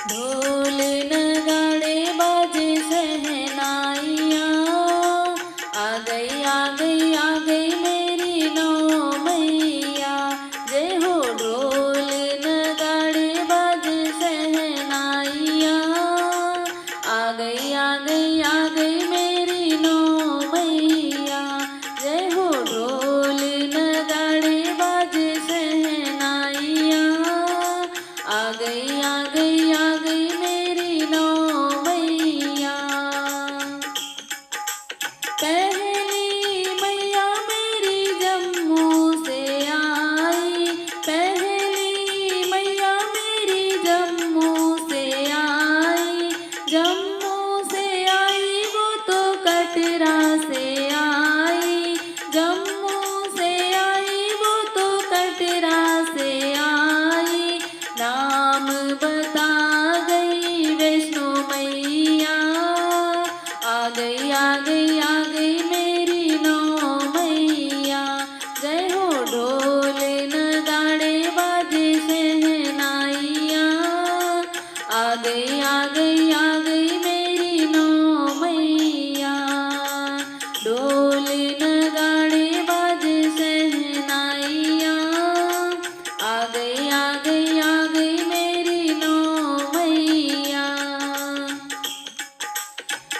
ढोल नगाड़े बाजे शहनाइयाँ, आ गई आ गई आ गई मेरी नौ मैया। जय हो ढोल नगाड़े बाजे शहनाइयाँ, आ गई आ गई आ गई मेरी नौ मैया। जय हो ढोल नगाड़े बाजे शहनाइयाँ, आ गई आ गई आ गई मेरी नौ मैया। पहली मैया मेरी जम्मू से आई, पहली मैया मेरी जम्मू से आई। जम्मू से आई वो तो कटरा से आई, जम्मू से आई वो तो कटरा से आई। नाम बता गई वैष्णो मैया, आ गई आ गई आ गई मेरी नौ मैया। जय हो ढोल नगाड़े बाजे शहनाइयाँ, आ गई आ गई आ गई मेरी नौ मैया। ढोल नगाड़े बाजे शहनाइयाँ, आ गई आ गई आ गई मेरी नौ मैया।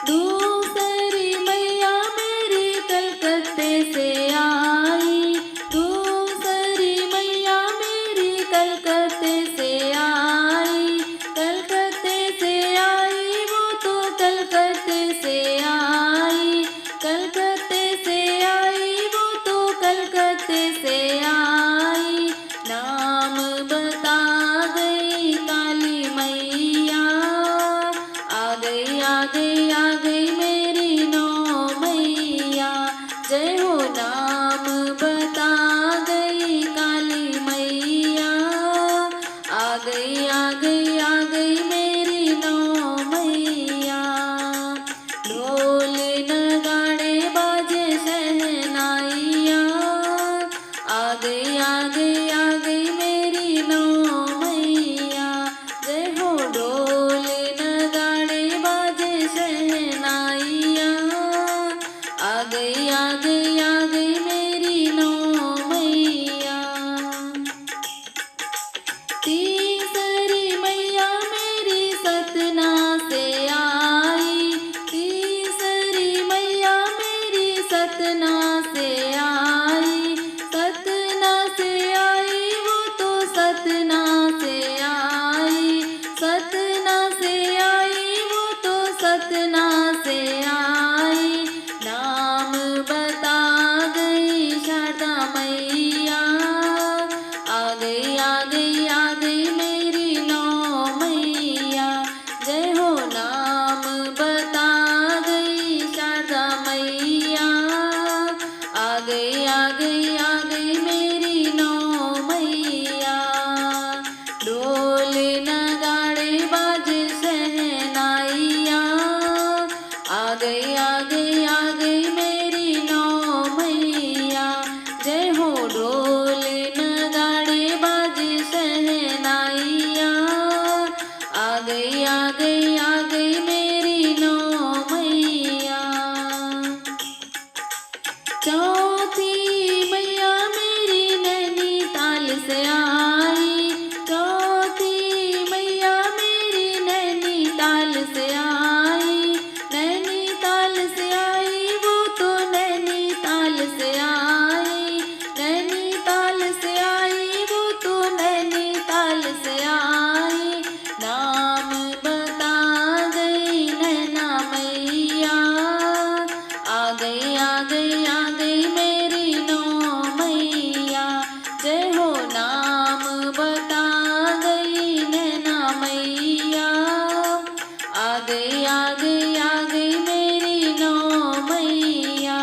दूसरी मैया मेरी कलकत्ते से आई, दूसरी मैया मेरी कलकत्ते से आई। कलकत्ते से आई वो तो कलकत्ते से आई, कलकत्ते से आई वो तो कलकत्ते से आई। नाम बता गई काली मैया, आ गई आ गई आ गई मेरी नौ मैया। जय हो नाम बता गई काली मैया, आ गई आ गई आ गई मेरी नौ मैया। ढोल नगाड़े बाजे शहनाइयाँ, आ गई आ गई आ गई मेरी नौ मैया। जय हो ढोल नगाड़े बाजे शहनाइयाँ, आ गई आ गई आ गई मेरी नौ मैया। तीसरी मैया मेरी सतना से आई, तीसरी मैया मेरी सतना से आई। सतना से आई वो तो सतना से आई, सतना से आई वो तो सतना से आई। नाम बता गई शारदा मैया, आ गई आ गई आ गई मेरी नौ मैया। जय हो नाम बता गई शारदा मैया, आ गई आ गई आ गई मेरी नौ मैया। ढोल नगाड़े बाजे शहनाइयाँ, आ गई आ गई आ गई मेरी नौ मैया। जय हो ढोल नगाड़े बाजे शहनाइयाँ, आ गई आ गई आ गई मेरी नौ मैया। चौथी मैया मेरी नैनीताल से आई, चौथी मैया मेरी नैनीताल से आई। नैनीताल से आई वो तो नैनीताल से आई, नैनीताल से आई वो तो नैनीताल से आई। नाम बता गई नैना मैया, आ गई आ गई आ गई मेरी नौ मैया। जय हो नाम बता गई नैना मैया, आ गई आ गई आ गई मेरी नौ मैया।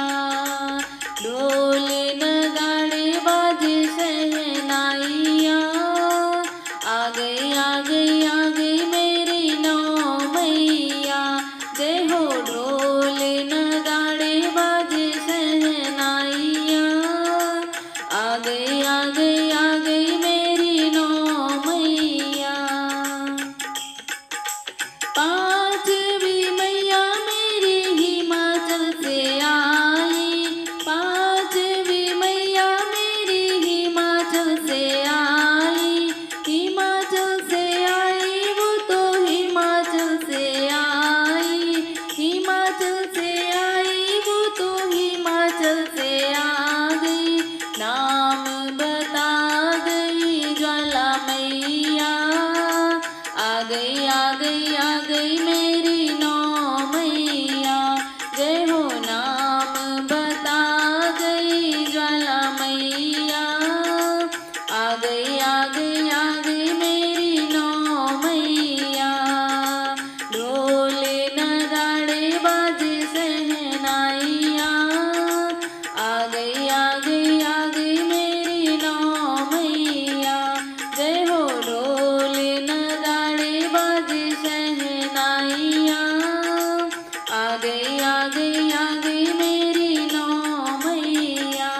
ढोल नगाड़े बाजे शहनाइयाँ, आ गई आ गई आ गई मेरी नौ मैया। जय हो ढोल नगाड़े बाजे शहनाइयाँ, आ गई आ गई आ गई मेरी नौ मैया। गई आ गई आ गई मेरी नौ मैया, जय हो नाम बता गई ज्वाला मैया। आ गई आ गई आ गई मेरी नौ मैया, ढोल नगाड़े बाजे सहनाइया। आ गई आ गई आ गई मेरी नौ मैया, जय हो ढोल नगाड़े बाजे सहनाइया। आ गई आ गई आ गई मेरी नौ मैया।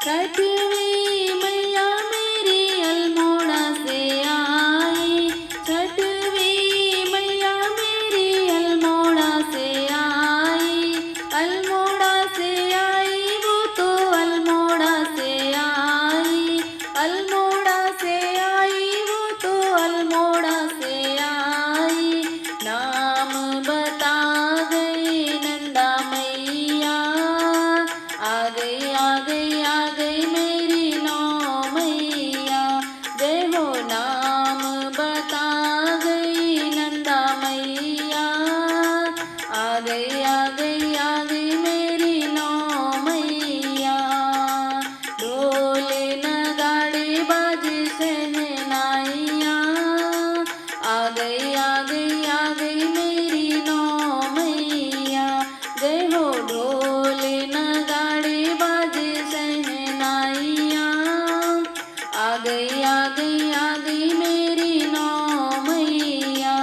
छठवीं मैया मेरी अल्मोड़ा से आई, छठवीं मैया मेरी अल्मोड़ा से आई। अल्मोड़ा से आई वो तो अल्मोड़ा से आई, अल्मोड़ा से आई वो तो अल्मोड़ा से आई। नाम बता गई नंदा मैया, आ गई आ गई आ गई मेरी नौ मैया, जय हो नाम बता गई नंदा मैया। आ गई आ गई आ गई मेरी नौ मैया, ढोल नगाड़े बाजे सहनाइया। आ गई आ गई आ गई मेरी नौ मैया, जय हो ढोल नगाड़े बाजे सहनाइया। आ गई आ गई आ गई मेरी नौ मैया।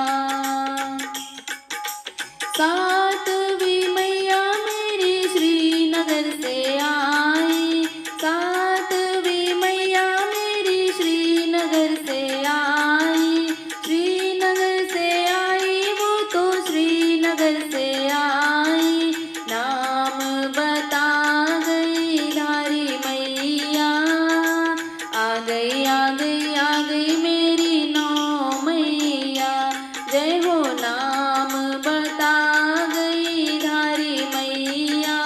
सातवीं मैया मेरी श्रीनगर से आई, सातवीं मैया मेरी श्रीनगर से आई। श्रीनगर से आई वो तो श्रीनगर से आई। नाम बता गई धारी मैया, आ गई आ गई आ गई मेरी नौ मैया, जय हो नाम बता गई धारी मैया।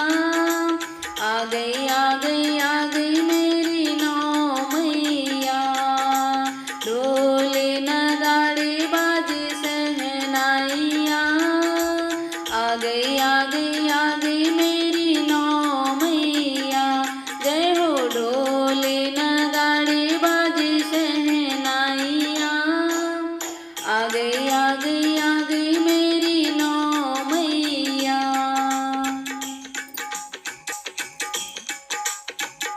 आ गई आ गई आ गई मेरी नौ मैया, ढोल नगाड़े बाजे सहनाइया। आ गई आ गई आ गई मेरी नौ मैया, जय हो ढोल नगाड़े बाजे सहनाइया। आ गई आ गई आ गई मेरी नौ मैया।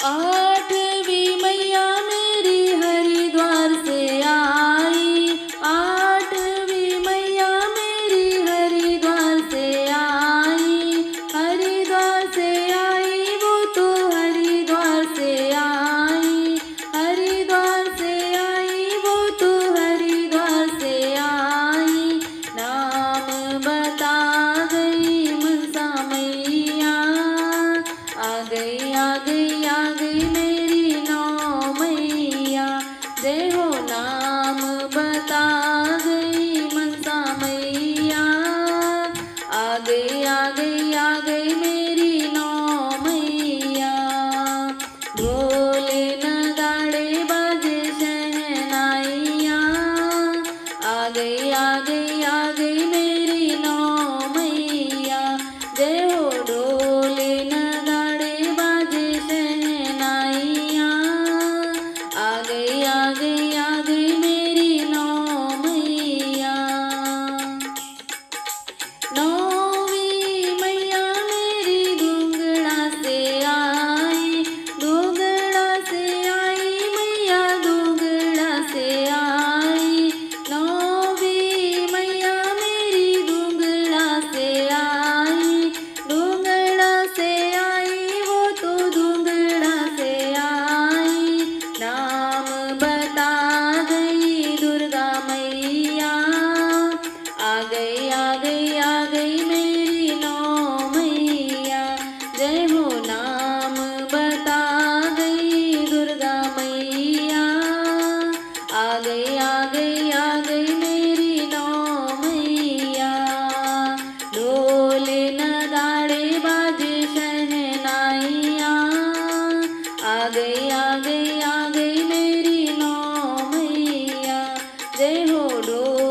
आठवीं मैया मेरी हरिद्वार से आई, आठवीं मैया मेरी हरिद्वार से आई। हरिद्वार से आई वो तो हरिद्वार से आई, हरिद्वार से आई वो तो हरिद्वार से आई। नाम बता गई मनसा मैया, आ गई आ गई आ गई मेरी नौ मैया, जय हो नाम बता गई मनसा मैया। आ गई आ गई आ गई मेरी नौ मैया, ढोल नगाड़े बाजे सहनाइया। आ गई आ गई आ गई मेरी नौ मैया, जय हो ढोल नगाड़े बाजे सहनाइया। आ गई आ गई आ गई डोर